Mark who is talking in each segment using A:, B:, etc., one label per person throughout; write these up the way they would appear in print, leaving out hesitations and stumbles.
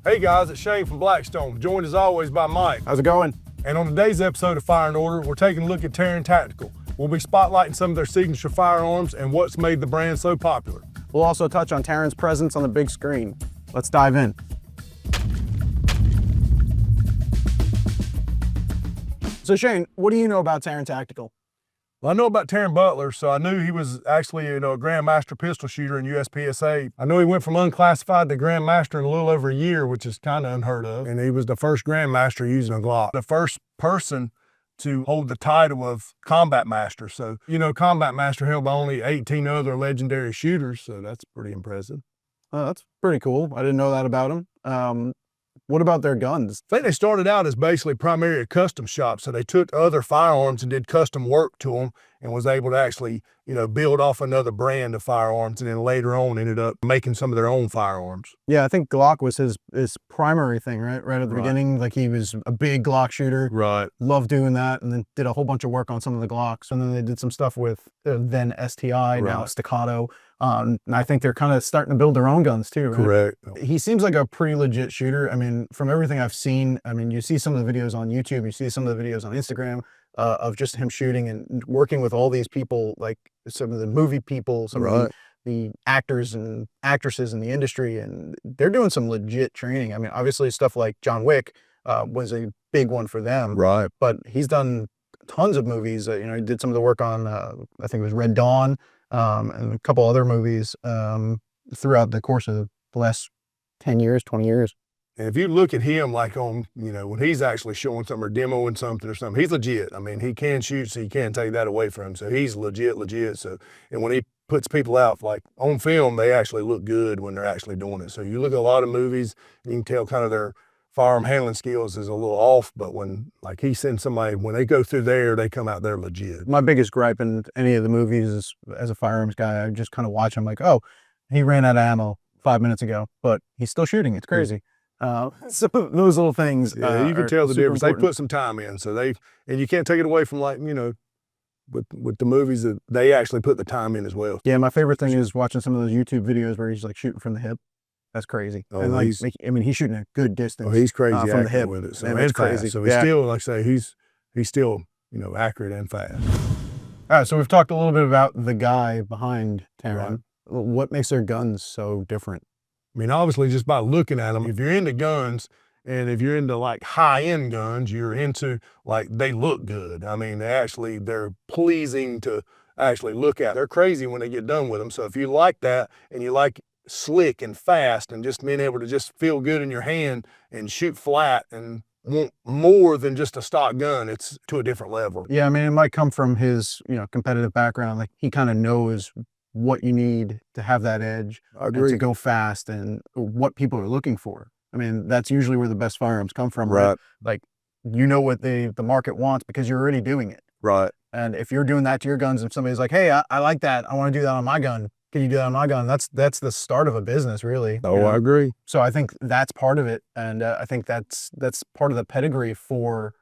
A: Hey guys, it's Shane from Blackstone, joined as always by Mike.
B: How's it going?
A: And on today's episode of Fire and Order, we're taking a look at Taran Tactical. We'll be spotlighting some of their signature firearms and what's made the brand so popular.
B: We'll also touch on Taran's presence on the big screen. Let's dive in. So Shane, what do you know about Taran Tactical?
A: Well, I know about Taran Butler, so I knew he was actually a Grandmaster pistol shooter in USPSA. I know he went from unclassified to Grandmaster in a little over a year, which is kind of unheard of. And he was the first Grandmaster using a Glock. The first person to hold the title of Combat Master. So, Combat Master held by only 18 other legendary shooters, so that's pretty impressive.
B: That's pretty cool. I didn't know that about him. What about their guns?
A: I think they started out as basically primarily a custom shop. So they took other firearms and did custom work to them and was able to actually, build off another brand of firearms. And then later on ended up making some of their own firearms.
B: Yeah, I think Glock was his primary thing, right? Right at the beginning, like he was a big Glock shooter.
A: Right.
B: Loved doing that, and then did a whole bunch of work on some of the Glocks. And then they did some stuff with then STI, now Staccato. And I think they're kind of starting to build their own guns too, right?
A: Correct.
B: He seems like a pretty legit shooter. I mean, from everything I've seen, you see some of the videos on YouTube, you see some of the videos on Instagram of just him shooting and working with all these people, like some of the movie people, some of the actors and actresses in the industry, and they're doing some legit training. I mean, obviously stuff like John Wick was a big one for them,
A: right?
B: But he's done tons of movies. He did some of the work on, I think it was Red Dawn, and a couple other movies throughout the course of the last 10 years, 20 years.
A: And if you look at him like on, when he's actually showing something or demoing something or something, he's legit. I mean, he can shoot, so you can't take that away from him. So he's legit. So, and when he puts people out, like on film, they actually look good when they're actually doing it. So you look at a lot of movies, you can tell kind of their firearm handling skills is a little off, but when like he sends somebody, when they go through there, they come out there legit.
B: My biggest gripe in any of the movies is, as a firearms guy, I just kind of watch him like, oh, he ran out of ammo 5 minutes ago, but he's still shooting. It's crazy. So those little things,
A: you can tell the difference.
B: Important.
A: They put some time in, so and you can't take it away from like, with the movies that they actually put the time in as well.
B: Yeah, my favorite thing is watching some of those YouTube videos where he's like shooting from the hip. That's crazy.
A: Oh,
B: and like, he's shooting a good distance.
A: Oh, he's crazy
B: from the hip
A: with it. So
B: it's crazy.
A: Fast. So he's still, like I say, he's still, accurate and fast.
B: All right, so we've talked a little bit about the guy behind Taran. Right. What makes their guns so different?
A: I mean, obviously just by looking at them, if you're into guns and if you're into like high-end guns, you're into like, they look good. I mean, they're pleasing to actually look at. They're crazy when they get done with them. So if you like that and you like slick and fast and just being able to just feel good in your hand and shoot flat and want more than just a stock gun, it's to a different level.
B: Yeah, I mean, it might come from his, competitive background. Like he kind of knows what you need to have that edge,
A: I agree,
B: to go fast and what people are looking for. I mean, that's usually where the best firearms come from, right? Like, what the market wants because you're already doing it.
A: Right.
B: And if you're doing that to your guns, if somebody's like, hey, I like that, I want to do that on my gun, can you do that on my gun? That's the start of a business, really.
A: Oh, I agree.
B: So I think that's part of it. And I think that's part of the pedigree for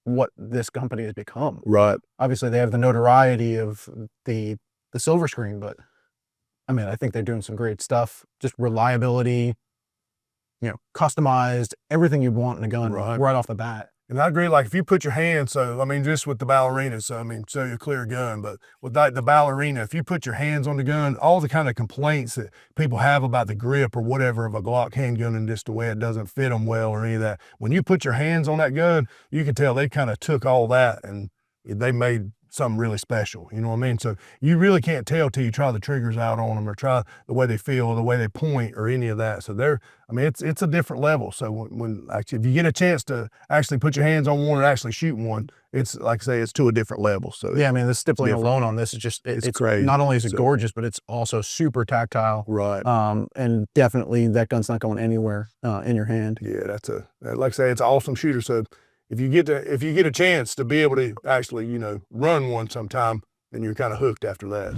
B: what this company has become.
A: Right.
B: Obviously, they have the notoriety of the silver screen, but I mean, I think they're doing some great stuff. Just reliability, customized, everything you want in a gun right off the bat.
A: And I agree, like if you put your hand, just with the Ballerina, so you clear gun, but with the Ballerina, if you put your hands on the gun, all the kind of complaints that people have about the grip or whatever of a Glock handgun and just the way it doesn't fit them well or any of that, when you put your hands on that gun, you can tell they kind of took all that and they made something really special, you know what I mean? So you really can't tell till you try the triggers out on them or try the way they feel, or the way they point or any of that. So it's a different level. So when actually, if you get a chance to actually put your hands on one and actually shoot one, it's like I say, it's to a different level. So
B: yeah, I mean, the stippling alone on this is just, it's crazy. Not only is it gorgeous, but it's also super tactile.
A: Right.
B: And definitely that gun's not going anywhere in your hand.
A: Yeah, like I say, it's an awesome shooter. So if you get a chance to be able to actually, run one sometime, then you're kind of hooked after that.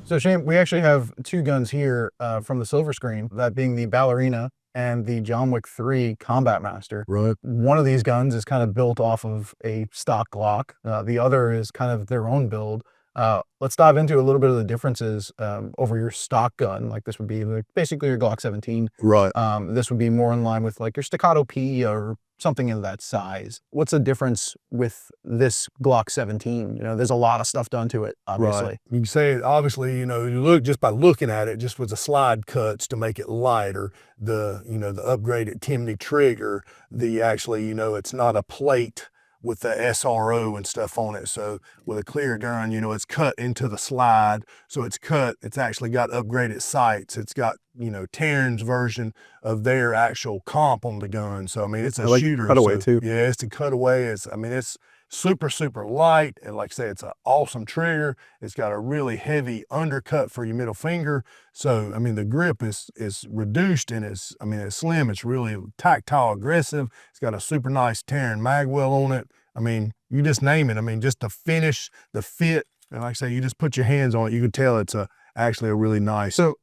B: So Shane, we actually have two guns here from the silver screen, that being the Ballerina and the John Wick 3 Combat Master.
A: Right.
B: One of these guns is kind of built off of a stock Glock. The other is kind of their own build. Let's dive into a little bit of the differences over your stock gun. Like this would be like basically your Glock 17.
A: Right.
B: This would be more in line with like your Staccato P or something in that size. What's the difference with this Glock 17? You know, there's a lot of stuff done to it, obviously.
A: Right. You can say, obviously, you know, you look just by looking at it, just with the slide cuts to make it lighter, the, you know, the upgraded Timney trigger, the actually, you know, it's not a plate with the SRO and stuff on it. So with a clear gun, you know, it's cut into the slide. So it's cut, it's actually got upgraded sights. It's got, you know, Taran's version of their actual comp on the gun. So, I mean, it's a
B: like
A: shooter.
B: cutaway
A: so,
B: too.
A: Yeah, it's a cutaway. It's, I mean, it's super, super light. And like I say, it's an awesome trigger. It's got a really heavy undercut for your middle finger. So, I mean, the grip is reduced and it's, I mean, it's slim. It's really tactile, aggressive. It's got a super nice Taran magwell on it. I mean, you just name it. I mean, just the finish, the fit, and like I say, you just put your hands on it, you can tell it's actually a really nice.
B: So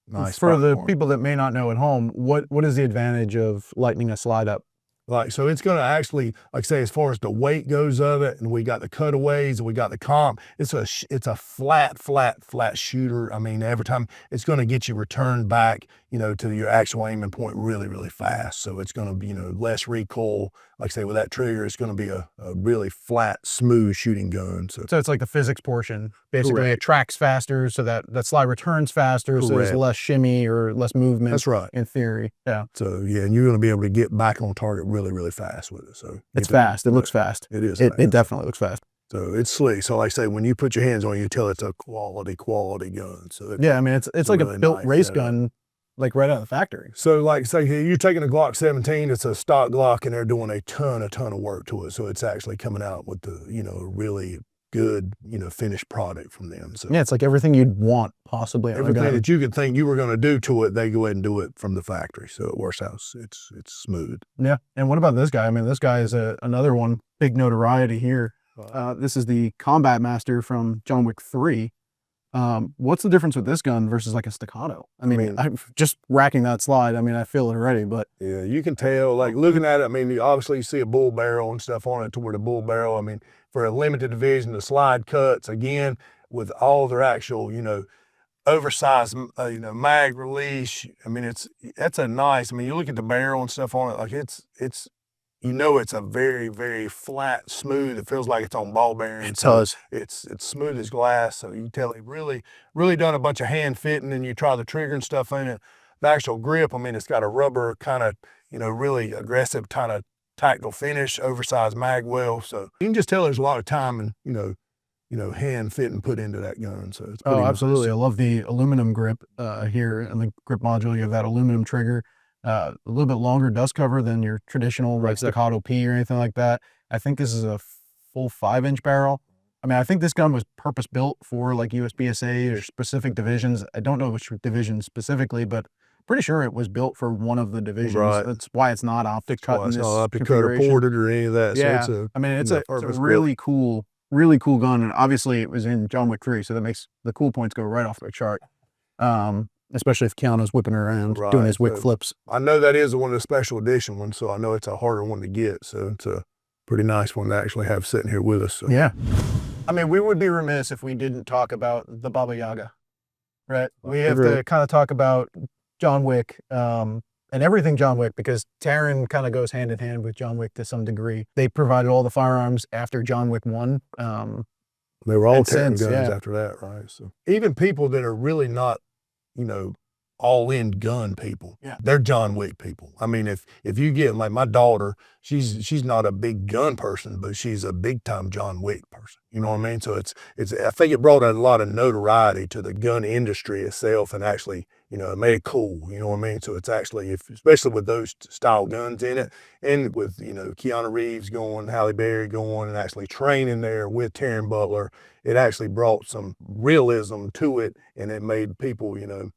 B: for the
A: platform.
B: people that may not know at home, what is the advantage of lightening a slide up?
A: Like, so it's going to actually, like I say, as far as the weight goes of it, and we got the cutaways and we got the comp, it's a flat shooter. I mean, every time it's going to get you returned back, you know, to your actual aiming point really, really fast. So it's going to be, you know, less recoil. Like I say, with that trigger, it's going to be a really flat, smooth shooting gun. So
B: it's like the physics portion. Basically,
A: Correct.
B: it tracks faster so that slide returns faster. So there's
A: Correct.
B: less shimmy or less movement.
A: That's right.
B: In theory. Yeah.
A: So yeah, and you're going to be able to get back on target really, really fast with it. So
B: it's fast. It looks fast.
A: It is.
B: It definitely looks fast.
A: So it's slick. So like I say, when you put your hands on it, you tell it's a quality gun. So
B: yeah, I mean, it's like
A: really
B: a built
A: nice
B: race
A: setup.
B: gun, like right out of the factory.
A: So like say you're taking a Glock 17, it's a stock Glock, and they're doing a ton of work to it. So it's actually coming out with the, you know, really good, you know, finished product from them. So
B: yeah, it's like everything you'd want possibly.
A: Everything that you could think you were going to do to it, they go ahead and do it from the factory. So it works out. It's smooth.
B: Yeah. And what about this guy? I mean, this guy is another one, big notoriety here. This is the Combat Master from John Wick 3. What's the difference with this gun versus like a Staccato? I mean, I'm just racking that slide. I mean, I feel it already, but
A: yeah, you can tell, like looking at it, I mean, obviously you see a bull barrel and stuff on it toward the bull barrel. I mean, for a limited division, the slide cuts, again, with all their actual, you know, oversized, you know, mag release. I mean, that's a nice, I mean, you look at the barrel and stuff on it, like it's, you know, it's a very, very flat, smooth. It feels like it's on ball bearings.
B: It does.
A: It's smooth as glass. So you can tell they really done a bunch of hand fitting, and you try the trigger and stuff in it. The actual grip, I mean, it's got a rubber kind of, you know, really aggressive kind of tactile finish, oversized magwell. So you can just tell there's a lot of time and, you know, hand fitting put into that gun. So it's pretty
B: absolutely.
A: nice.
B: I love the aluminum grip here and the grip module. You have that aluminum trigger. A little bit longer dust cover than your traditional like Staccato P or anything like that. I think this is a full 5-inch barrel. I mean, I think this gun was purpose built for like USPSA or specific divisions. I don't know which division specifically, but pretty sure it was built for one of the divisions.
A: Right.
B: That's why it's not optic cut in this
A: optic cut or ported or any of that.
B: Yeah.
A: So
B: I mean, it's a really cool gun. And obviously it was in John Wick 3. So that makes the cool points go right off the chart. Especially if Keanu's whipping around doing his Wick flips.
A: I know that is one of the special edition ones, so I know it's a harder one to get. So it's a pretty nice one to actually have sitting here with us. So.
B: Yeah. I mean, we would be remiss if we didn't talk about the Baba Yaga, right? We have to kind of talk about John Wick and everything John Wick, because Taran kind of goes hand in hand with John Wick to some degree. They provided all the firearms after John Wick 1.
A: They were all Taran guns after that, right? So even people that are really not, you know, all in gun people.
B: Yeah.
A: They're John Wick people. I mean, if you get like my daughter, she's not a big gun person, but she's a big time John Wick person. You know what I mean? So it's I think it brought a lot of notoriety to the gun industry itself, and actually, you know, it made it cool. You know what I mean? So it's actually, especially with those style guns in it, and with, you know, Keanu Reeves going, Halle Berry going, and actually training there with Taran Butler, it actually brought some realism to it, and it made people, you know,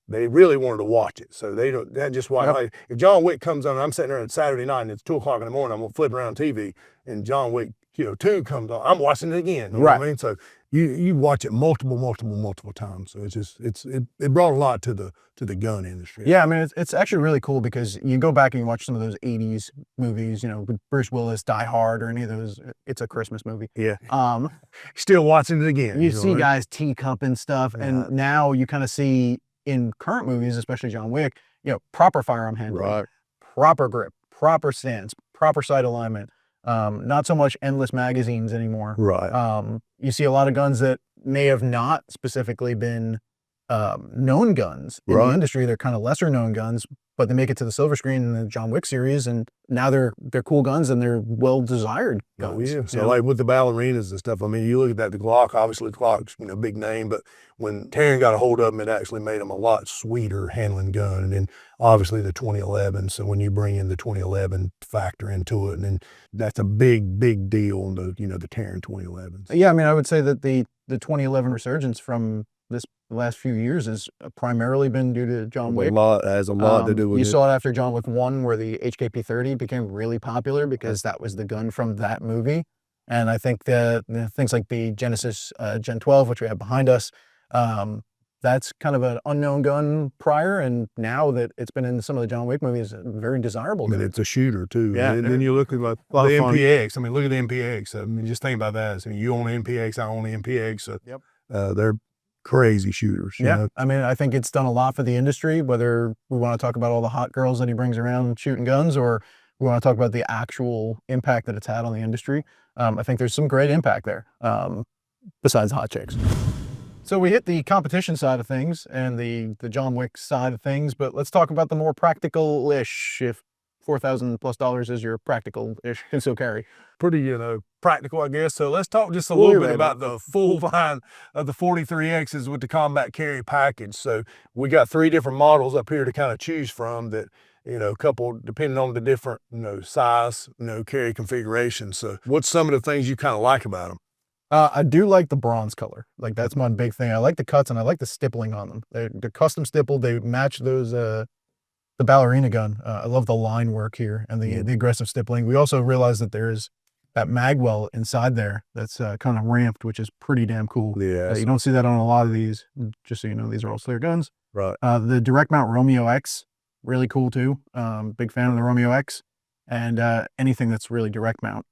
A: they really wanted to watch it. So that just why, like, if John Wick comes on, I'm sitting there on Saturday night and it's 2:00 in the morning, I'm gonna flip around TV and John Wick, you know, 2 comes on, I'm watching it again. You know what I mean? So you watch it multiple times. So it's just it brought a lot to the gun industry.
B: Yeah, I mean, it's actually really cool because you go back and you watch some of those 80s movies, you know, with Bruce Willis, Die Hard, or any of those. It's a Christmas movie.
A: Yeah. Still watching it again.
B: You
A: know,
B: see
A: right?
B: guys teacup and stuff,
A: Yeah.
B: and now you kind of see in current movies, especially John Wick, you know, proper firearm handling,
A: Right.
B: proper grip, proper stance, proper sight alignment. Not so much endless magazines anymore.
A: Right.
B: You see a lot of guns that may have not specifically been known guns in the
A: Right.
B: industry. They're kind of lesser known guns, but they make it to the silver screen in the John Wick series, and now they're cool guns and they're well desired guns.
A: Oh yeah.
B: you
A: So
B: know?
A: like with the ballerinas and stuff, I mean, you look at that, the Glock, obviously the Glock's, you know, big name, but when Taran got a hold of them, it actually made them a lot sweeter handling gun. And then obviously the 2011. So when you bring in the 2011 factor into it, and then that's a big deal on the, you know, the Taran 2011s.
B: Yeah, I mean, I would say that the 2011 resurgence from this last few years has primarily been due to John Wick.
A: Has a lot to do with
B: You
A: it.
B: saw it after John Wick 1, where the HKP-30 became really popular because that was the gun from that movie. And I think the things like the Genesis Gen 12, which we have behind us, that's kind of an unknown gun prior, and now that it's been in some of the John Wick movies, a very desirable
A: I mean,
B: gun.
A: it's a shooter too.
B: Yeah,
A: And then you look at like the
B: lot of fun.
A: MPX. I mean, look at the MPX. I mean, just think about that. I mean, you own the MPX, I own the MPX. So
B: Yep.
A: They're crazy shooters. You
B: Yeah,
A: know?
B: I mean, I think it's done a lot for the industry, whether we want to talk about all the hot girls that he brings around shooting guns, or we want to talk about the actual impact that it's had on the industry. I think there's some great impact there, besides hot chicks. So we hit the competition side of things and the John Wick side of things, but let's talk about the more practical-ish, if $4,000+ is your practical-ish concealed carry.
A: Pretty, you know, practical, I guess. So let's talk just a
B: Fully
A: little bit
B: labeled.
A: about the full line of the 43Xs with the combat carry package. So we got 3 different models up here to kind of choose from that, you know, a couple depending on the different, you know, size, you know, carry configuration. So what's some of the things you kind of like about them?
B: I do like the bronze color. Like, that's my big thing. I like the cuts and I like the stippling on them. They're custom stippled. They match those, the Ballerina gun. I love the line work here and the aggressive stippling. We also realized that there's that magwell inside there that's kind of ramped, which is pretty damn cool.
A: Yeah.
B: You don't see that on a lot of these, just so you know, these are all clear guns.
A: Right.
B: The direct mount Romeo X, really cool too. Big fan of the Romeo X, and anything that's really direct mount.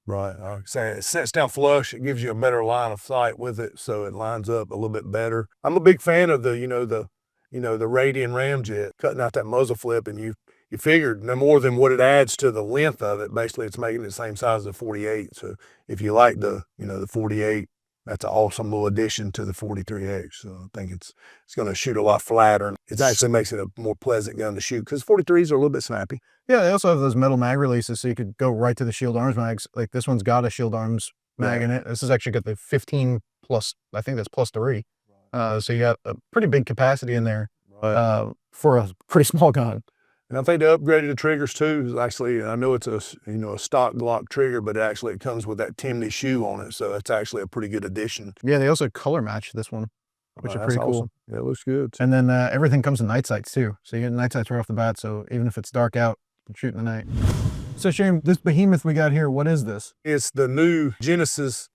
A: Right. Say it sets down flush. It gives you a better line of sight with it, so it lines up a little bit better. I'm a big fan of the Radian ramjet, cutting out that muzzle flip, and you figured no more than what it adds to the length of it. Basically, it's making it the same size as the 48. So if you like the 48, that's an awesome little addition to the 43X. So I think it's going to shoot a lot flatter. It actually makes it a more pleasant gun to shoot because 43s are a little bit snappy.
B: Yeah, they also have those metal mag releases, so you could go right to the shield arms mags. Like, this one's got a shield arms mag in it. This has actually got the 15 plus, I think that's +3. So you got a pretty big capacity in there for a pretty small gun.
A: And I think they upgraded the triggers too. Actually, I know it's a stock Glock trigger, but actually it comes with that Timney shoe on it, so it's actually a pretty good addition.
B: Yeah, they also color match this one, which is pretty cool.
A: Awesome. Yeah, it looks good.
B: And then everything comes in night sights too. So you get night sights right off the bat. So even if it's dark out, you can shoot in the night. So Shane, this behemoth we got here, what is this?
A: It's the new Genesis,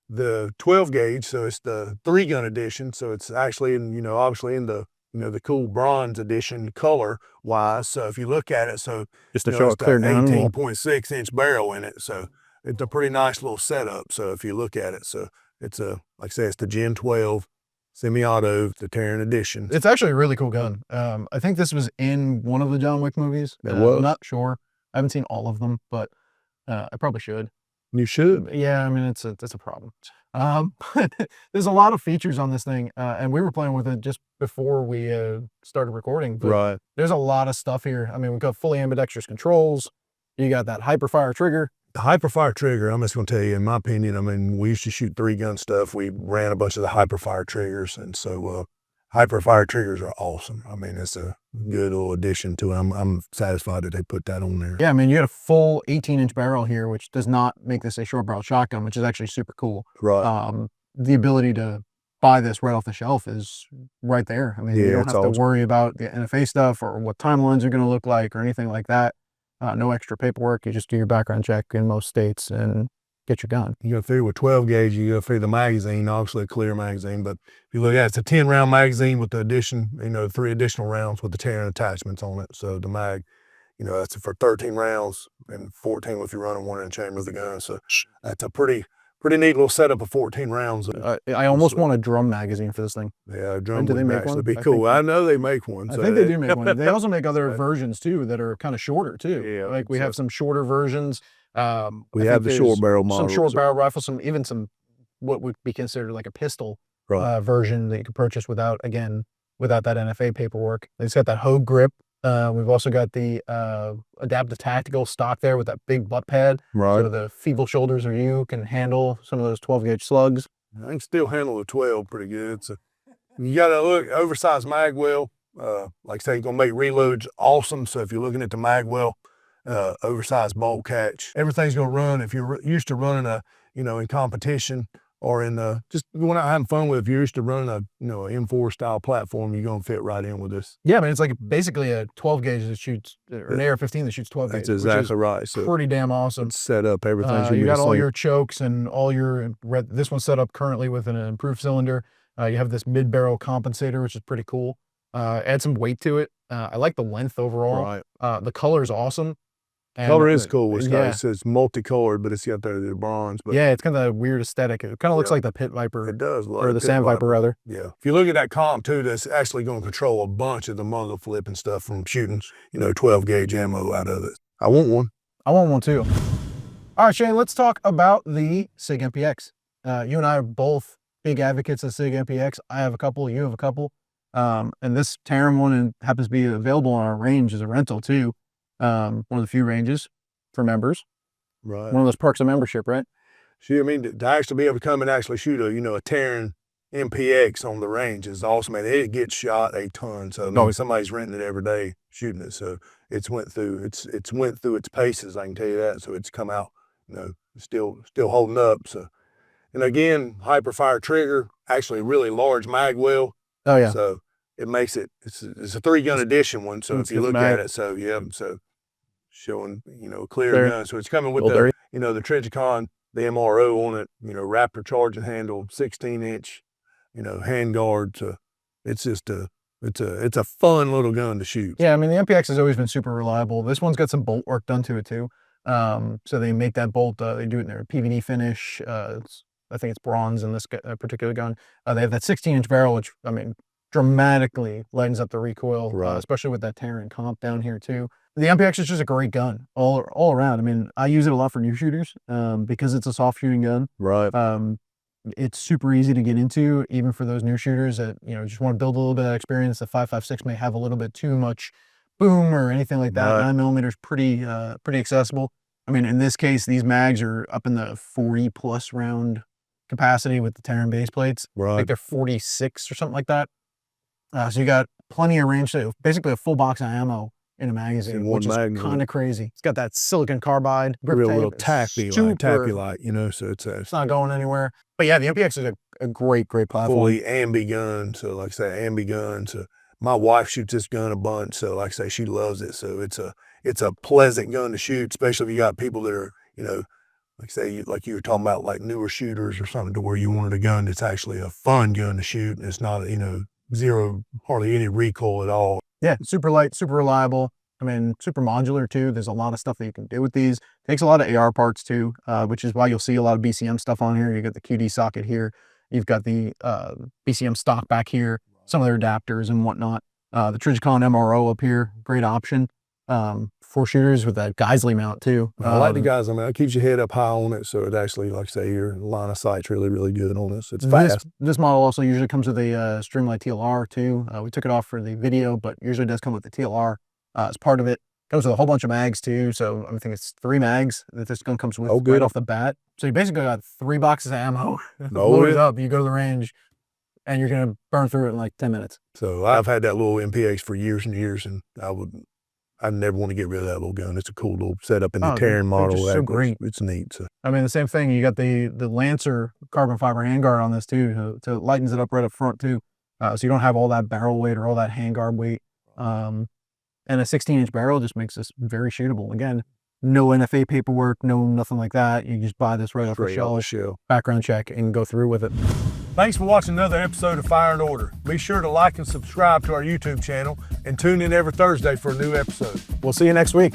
A: the 12 gauge. So it's the 3-gun edition. So it's actually obviously in the the cool bronze edition color wise. So if you look at it, so
B: Just to show it clear down.
A: 18.6 inch barrel in it. So it's a pretty nice little setup. So if you look at it, so it's like I say, it's the Gen 12 semi-auto, the Taran edition.
B: It's actually a really cool gun. I think this was in one of the John Wick movies.
A: It was?
B: I'm not sure. I haven't seen all of them, but I probably should.
A: You should.
B: Yeah, I mean, it's a problem. But there's a lot of features on this thing, and we were playing with it just before we started recording. But
A: Right.
B: there's a lot of stuff here. I mean, we've got fully ambidextrous controls. You got that hyperfire trigger.
A: The hyperfire trigger, I'm just going to tell you, in my opinion, I mean, we used to shoot 3-gun stuff. We ran a bunch of the hyperfire triggers, and so hyperfire triggers are awesome. I mean, it's a good little addition to it. I'm satisfied that they put that on there.
B: Yeah, I mean, you got a full 18-inch barrel here, which does not make this a short barrel shotgun, which is actually super cool.
A: Right.
B: The ability to buy this right off the shelf is right there. I mean, you don't have to worry about the NFA stuff or what timelines are going to look like or anything like that. No extra paperwork. You just do your background check in most states, and get your gun.
A: You go through with 12 gauge, you go through the magazine, obviously a clear magazine, but if you look at it, it's a 10-round magazine with the addition, 3 additional rounds with the Taran attachments on it. So the mag, that's for 13 rounds and 14 if you're running one in the chamber of the gun. So that's a pretty neat little setup of 14 rounds.
B: I almost want a drum magazine for this thing.
A: Yeah, a drum
B: do they
A: would
B: make
A: actually
B: one?
A: be cool. I know they make one.
B: I think they do make one. They also make other versions too that are kind of shorter too.
A: Yeah,
B: like we have some shorter versions.
A: We have the short barrel model.
B: Some short barrel rifles, even some what would be considered like a pistol version that you could purchase without that NFA paperwork. It's got that Hogue grip. We've also got the adaptive tactical stock there with that big butt pad.
A: Right.
B: So the feeble shoulders of you can handle some of those 12 gauge slugs.
A: I can still handle the 12 pretty good. So you got to look oversized mag well. Like I say, you're gonna make reloads awesome. So if you're looking at the mag well, oversized bolt catch, everything's gonna run. If you're used to running in competition or in just going out having fun with, if you're used to running a an M4 style platform, you're gonna fit right in with this.
B: Yeah, I mean, it's like basically a 12 gauge that shoots, or an AR-15 that shoots 12 gauge.
A: That's exactly right. So
B: pretty damn awesome.
A: Set up everything.
B: You got all your chokes and all your this one's set up currently with an improved cylinder. You have this mid barrel compensator, which is pretty cool. Add some weight to it. I like the length overall.
A: Right.
B: The color is awesome. And
A: color is cool. It's multicolored, but it's got the bronze. But
B: yeah, it's kind of that weird aesthetic. It kind of looks like the Pit Viper.
A: It does,
B: or the Sand Viper rather.
A: Yeah. If you look at that comp too, that's actually going to control a bunch of the muzzle flip and stuff from shooting, 12 gauge ammo out of it. I want one.
B: I want one too. All right, Shane, let's talk about the Sig MPX. You and I are both big advocates of Sig MPX. I have a couple, you have a couple. And this Taran one happens to be available on our range as a rental too. One of the few ranges for members.
A: Right.
B: One of those perks of membership, right?
A: See, I mean, to actually be able to come and actually shoot a Taran MPX on the range is awesome. And it gets shot a ton. So somebody's renting it every day, shooting it. So it's went through its paces, I can tell you that. So it's come out, still holding up. So, and again, hyperfire trigger, actually a really large mag well.
B: Oh yeah.
A: So it makes it's a 3-gun edition one. So if you look at it, so showing, clear gun. So it's coming with the Trijicon, the MRO on it, Raptor charging handle, 16-inch, hand guard. So it's just it's a fun little gun to shoot.
B: Yeah, I mean, the MPX has always been super reliable. This one's got some bolt work done to it too. So they make that bolt, they do it in their PVD finish. I think it's bronze in this particular gun. They have that 16-inch barrel, which, I mean, dramatically lightens up the recoil, especially with that Taran comp down here too. The MPX is just a great gun all around. I mean, I use it a lot for new shooters because it's a soft shooting gun.
A: Right.
B: It's super easy to get into, even for those new shooters that, just want to build a little bit of experience. The 5.56 may have a little bit too much boom or anything like that. 9mm is pretty accessible. I mean, in this case, these mags are up in the 40+ round capacity with the Taran base plates.
A: Right.
B: I think they're 46 or something like that. So you got plenty of range to basically a full box of ammo in a magazine, which is kind of crazy. It's got that silicon carbide grip
A: real
B: tape.
A: Little tacky light, so it's
B: not going anywhere. But yeah, the MPX is a great platform.
A: Fully ambi gun. So like I say, ambi gun. So my wife shoots this gun a bunch. So like I say, she loves it. So it's a pleasant gun to shoot, especially if you got people that are, like say, like you were talking about, like newer shooters or something, to where you wanted a gun that's actually a fun gun to shoot. And it's not, hardly any recoil at all.
B: Yeah, super light, super reliable. I mean, super modular too. There's a lot of stuff that you can do with these. Takes a lot of AR parts too, which is why you'll see a lot of BCM stuff on here. You got the QD socket here. You've got the BCM stock back here, some of their adapters and whatnot. The Trijicon MRO up here, great option for shooters with that Geisley mount too.
A: I like the Geisley mount. It keeps your head up high on it, so it actually, like I say, your line of sight's really, really good on this. It's fast.
B: This model also usually comes with a Streamlight TLR too. We took it off for the video, but usually does come with the TLR as part of it. Comes with a whole bunch of mags too, so I think it's 3 mags that this gun comes with right off the bat. So you basically got 3 boxes of ammo loaded up. You go to the range, and you're gonna burn through it in like 10 minutes.
A: So I've had that little MPX for years and years, and I never want to get rid of that little gun. It's a cool little setup in the Taran model.
B: It's so great.
A: It's neat. So.
B: I mean, the same thing. You got the Lancer carbon fiber handguard on this too, so it lightens it up right up front too. So you don't have all that barrel weight or all that handguard weight. And a 16-inch barrel just makes this very shootable. Again, no NFA paperwork, no nothing like that. You just buy this right off the
A: Straight off the
B: shelf,
A: shelf.
B: background check, and go through with it.
A: Thanks for watching another episode of Fire and Order. Be sure to like and subscribe to our YouTube channel and tune in every Thursday for a new episode.
B: We'll see you next week.